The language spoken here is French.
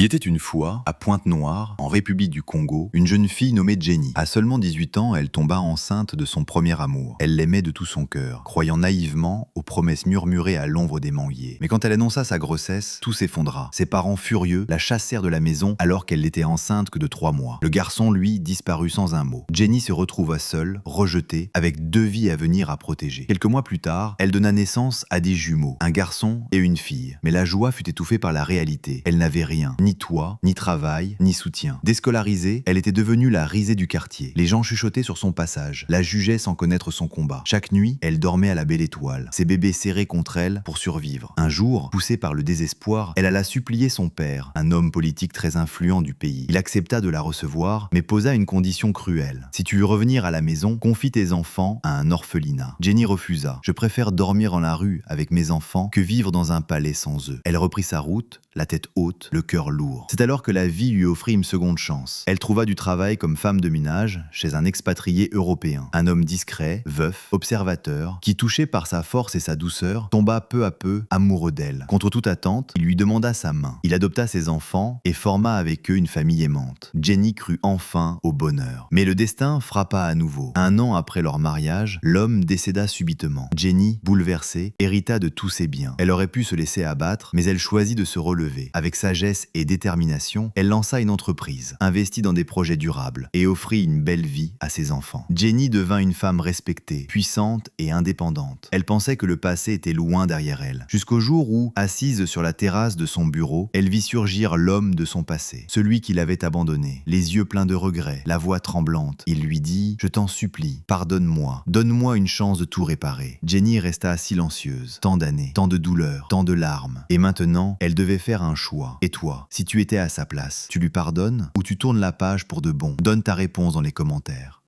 Il était une fois, à Pointe-Noire, en République du Congo, une jeune fille nommée Jenny. À seulement 18 ans, elle tomba enceinte de son premier amour. Elle l'aimait de tout son cœur, croyant naïvement aux promesses murmurées à l'ombre des manguiers. Mais quand elle annonça sa grossesse, tout s'effondra. Ses parents furieux la chassèrent de la maison alors qu'elle n'était enceinte que de 3 mois. Le garçon, lui, disparut sans un mot. Jenny se retrouva seule, rejetée, avec 2 vies à venir à protéger. Quelques mois plus tard, elle donna naissance à des jumeaux, un garçon et une fille. Mais la joie fut étouffée par la réalité. Elle n'avait rien, ni toit, ni travail, ni soutien. Déscolarisée, elle était devenue la risée du quartier. Les gens chuchotaient sur son passage, la jugeaient sans connaître son combat. Chaque nuit, elle dormait à la belle étoile, ses bébés serrés contre elle pour survivre. Un jour, poussée par le désespoir, elle alla supplier son père, un homme politique très influent du pays. Il accepta de la recevoir, mais posa une condition cruelle. Si tu veux revenir à la maison, confie tes enfants à un orphelinat. Jenny refusa. Je préfère dormir dans la rue avec mes enfants que vivre dans un palais sans eux. Elle reprit sa route, la tête haute, le cœur lourd. C'est alors que la vie lui offrit une seconde chance. Elle trouva du travail comme femme de ménage chez un expatrié européen. Un homme discret, veuf, observateur, qui, touché par sa force et sa douceur, tomba peu à peu amoureux d'elle. Contre toute attente, il lui demanda sa main. Il adopta ses enfants et forma avec eux une famille aimante. Jenny crut enfin au bonheur. Mais le destin frappa à nouveau. 1 an après leur mariage, l'homme décéda subitement. Jenny, bouleversée, hérita de tous ses biens. Elle aurait pu se laisser abattre, mais elle choisit de se relever. Avec sagesse et détermination, elle lança une entreprise, investit dans des projets durables et offrit une belle vie à ses enfants. Jenny devint une femme respectée, puissante et indépendante. Elle pensait que le passé était loin derrière elle, jusqu'au jour où, assise sur la terrasse de son bureau, elle vit surgir l'homme de son passé, celui qui l'avait abandonnée, les yeux pleins de regrets, la voix tremblante. Il lui dit « Je t'en supplie, pardonne-moi, donne-moi une chance de tout réparer ». Jenny resta silencieuse. Tant d'années, tant de douleurs, tant de larmes. Et maintenant, elle devait faire un choix. Et toi, si tu étais à sa place, tu lui pardonnes ou tu tournes la page pour de bon? Donne ta réponse dans les commentaires.